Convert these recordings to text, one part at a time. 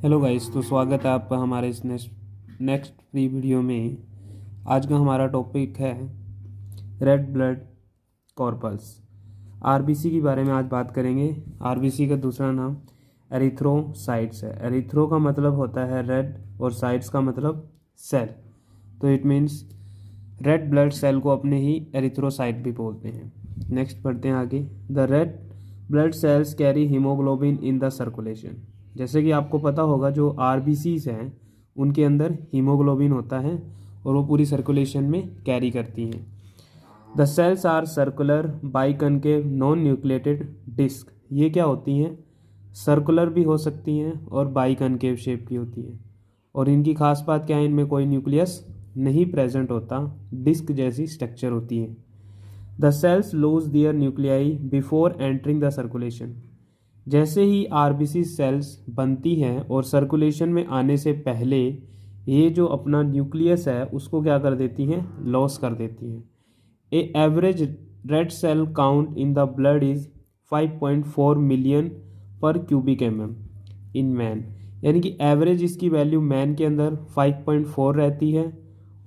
Hello guys, तो स्वागत है आपका हमारे इस नेक्स्ट फ्री वीडियो में। आज का हमारा टॉपिक है रेड ब्लड कॉर्पस। आरबीसी के बारे में आज बात करेंगे। आरबीसी का दूसरा नाम एरिथ्रोसाइट्स है। एरिथ्रो का मतलब होता है रेड और साइट्स का मतलब सेल, तो it means red blood cell को अपने ही एरिथ्रोसाइट भी बोलते हैं। नेक्स्ट पढ़ते हैं आगे। The red blood cells carry haemoglobin in the circulation. जैसे कि आपको पता होगा, जो आरबीसीज हैं उनके अंदर हीमोग्लोबिन होता है और वो पूरी सर्कुलेशन में कैरी करती हैं। The cells are circular biconcave non nucleated disc. ये क्या होती हैं? सर्कुलर भी हो सकती हैं और बाइकनकेव शेप की होती हैं। और इनकी खास बात क्या है? इनमें कोई न्यूक्लियस नहीं प्रेजेंट होता, डिस्क जैसी स्ट्रक्चर होती है। The cells lose their nuclei before entering the circulation. जैसे ही आरबीसी सेल्स बनती हैं और सर्कुलेशन में आने से पहले ये जो अपना न्यूक्लियस है उसको क्या कर देती हैं? लॉस कर देती हैं। A average red cell count in the blood is 5.4 million per cubic mm in man. यानी कि एवरेज इसकी वैल्यू मैन के अंदर 5.4 रहती है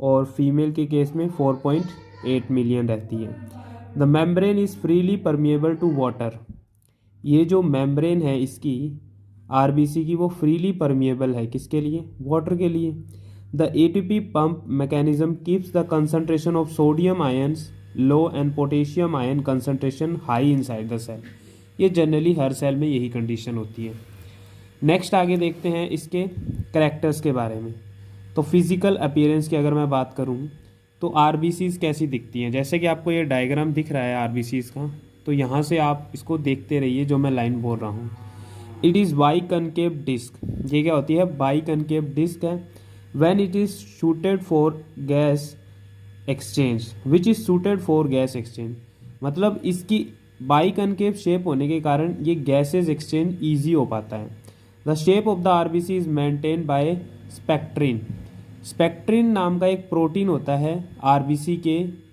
और फीमेल के केस में 4.8 मिलियन रहती है। The membrane is freely permeable to water. ये जो मेम्ब्रेन है इसकी आरबीसी की, वो फ्रीली परमिएबल है। किसके लिए? वाटर के लिए। The ATP pump mechanism keeps the concentration of sodium ions low and potassium ion concentration high inside the cell. ये जनरली हर सेल में यही कंडीशन होती है। नेक्स्ट आगे देखते हैं इसके कैरेक्टर्स के बारे में। तो फिजिकल अपीयरेंस की अगर मैं बात करूं तो आरबीसीज कैसी दिखती हैं? जैसे कि आपको ये डायग्राम दिख रहा है आरबीसीज का, तो यहाँ से आप इसको देखते रहिए जो मैं लाइन बोल रहा हूँ। It is biconcave disc. ये क्या होती है? बाई कनकेव डिस्क है। When it is suited for gas exchange, which is suited for gas exchange. मतलब इसकी बाई कनकेव शेप होने के कारण ये गैसेज एक्सचेंज ईजी हो पाता है। The shape of the RBC is maintain by spectrin. Spectrin नाम का एक प्रोटीन होता है आरबीसी के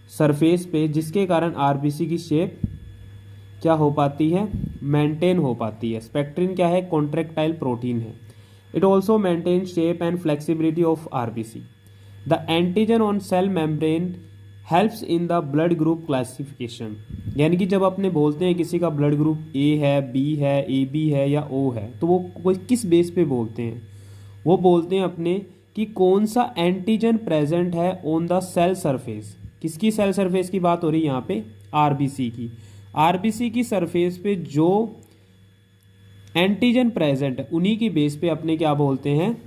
सरफेस पे, जिसके कारण आरबीसी की शेप क्या हो पाती है? मेंटेन हो पाती है। स्पेक्ट्रिन क्या है? कॉन्ट्रैक्टाइल प्रोटीन है। It also maintain shape and flexibility of RBC. The antigen on sale membrane helps in the blood group classification. यानी कि जब अपने बोलते हैं किसी का ब्लड ग्रुप ए है, बी है, ए बी है या ओ है, तो वो किस बेस पे बोलते हैं? वो बोलते हैं अपने कि कौन सा एंटीजन प्रेजेंट है ऑन द सेल सरफेस। किसकी सेल सरफेस की बात हो रही है यहाँ पे? आरबीसी की। आरबीसी की सरफेस पे जो एंटीजन प्रेजेंट है उन्हीं की बेस पे अपने क्या बोलते हैं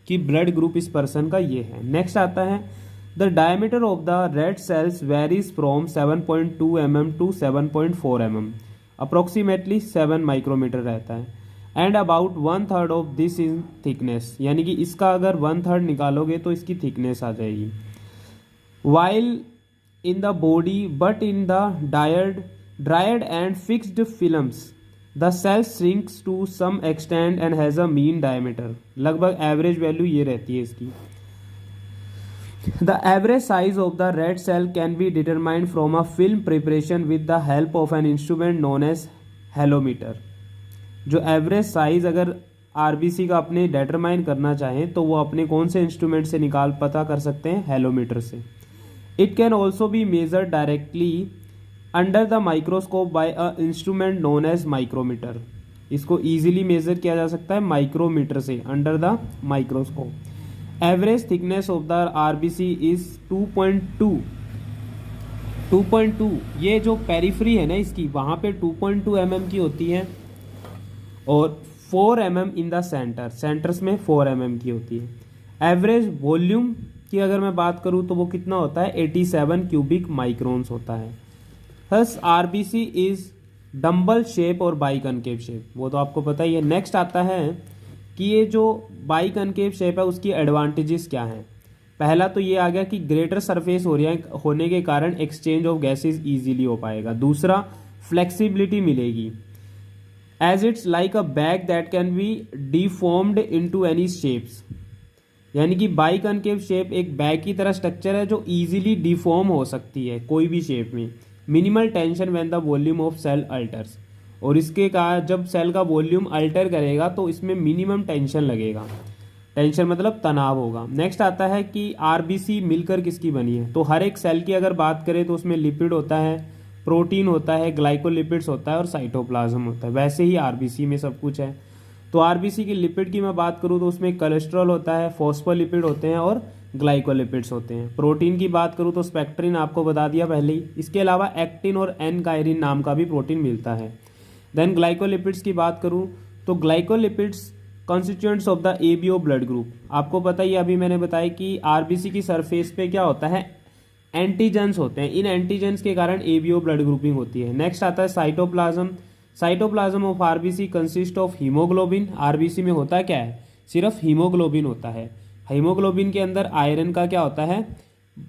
कि ब्लड ग्रुप इस पर्सन का ये है। नेक्स्ट आता है the diameter of the red cells varies from 7.2 mm to 7.4 mm, approximately 7 micrometre रहता है। And about 1/3 of this in thickness. यानी कि इसका अगर 1/3 निकालोगे तो इसकी थिकनेस आ जाएगी। While in the body but in the dried and fixed films the cell shrinks to some extent and has a mean diameter। लगभग एवरेज वैल्यू ये रहती है इसकी। The average size of the red cell can be determined from a film preparation with the help of an instrument known as हेलोमीटर। जो average size अगर RBC का अपने determine करना चाहें तो वो अपने कौन से इंस्ट्रूमेंट से पता कर सकते हैं? हेलोमीटर से। It can also be measured directly under the microscope by a instrument known as micrometer। इसको easily मेजर किया जा सकता है माइक्रोमीटर से, under the microscope। Average thickness of the RBC is 2.2। ये जो पेरिफेरी है ना इसकी, वहाँ पे 2.2 mm की होती है और 4 mm इन द सेंटर्स में 4 mm की होती है। एवरेज वॉल्यूम की अगर मैं बात करूं तो वो कितना होता है? 87 क्यूबिक माइक्रोन्स होता है। Thus RBC is dumbbell shape और बाई कनकेव शेप, वो तो आपको पता ही है। नेक्स्ट आता है कि ये जो बाई कनकेव शेप है उसकी एडवांटेजेस क्या हैं। पहला तो ये आ गया कि ग्रेटर सरफेस होने के कारण एक्सचेंज ऑफ गैसेज इजीली हो पाएगा। दूसरा, फ्लेक्सिबिलिटी मिलेगी as it's like a bag that can be deformed into any shapes. यानी कि बाई कनकेव शेप एक बैग की तरह स्ट्रक्चर है जो इजीली डिफॉर्म हो सकती है कोई भी शेप में। Minimal tension when the volume of cell alters. और इसके का जब सेल का वॉल्यूम अल्टर करेगा तो इसमें मिनिमम टेंशन लगेगा। टेंशन मतलब तनाव होगा। नेक्स्ट आता है कि आरबीसी मिलकर किसकी बनी है। तो हर एक सेल की अगर बात करें तो उसमें लिपिड होता है, प्रोटीन होता है, ग्लाइकोलिपिड्स होता है और साइटोप्लाज्म होता है। वैसे ही आरबीसी में सब कुछ है। तो आरबीसी की लिपिड की मैं बात करूँ तो उसमें कोलेस्ट्रॉल होता है, फॉस्फोलिपिड होते हैं और ग्लाइकोलिपिड्स होते हैं। प्रोटीन की बात करूँ तो स्पेक्ट्रिन आपको बता दिया पहले ही। इसके अलावा एक्टिन और एन कायरिन नाम का भी प्रोटीन मिलता है। देन ग्लाइकोलिपिड्स की बात करूँ तो glycolipids constituents of the ABO blood group. आपको पता ही अभी मैंने बताया कि आरबीसी की सरफेस पे क्या होता है, एंटीजेंस होते हैं। इन एंटीजेंस के कारण एबीओ ब्लड ग्रुपिंग होती है। नेक्स्ट आता है cytoplasm. Cytoplasm of RBC consist of haemoglobin. RBC में होता क्या है, सिर्फ हीमोग्लोबिन होता है। हीमोग्लोबिन के अंदर आयरन का क्या होता है,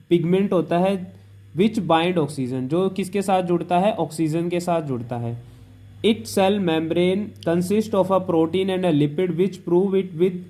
पिगमेंट होता है विच बाइंड ऑक्सीजन, जो किसके साथ जुड़ता है, ऑक्सीजन के साथ जुड़ता है। It cell membrane consist of a protein and a lipid which prove it with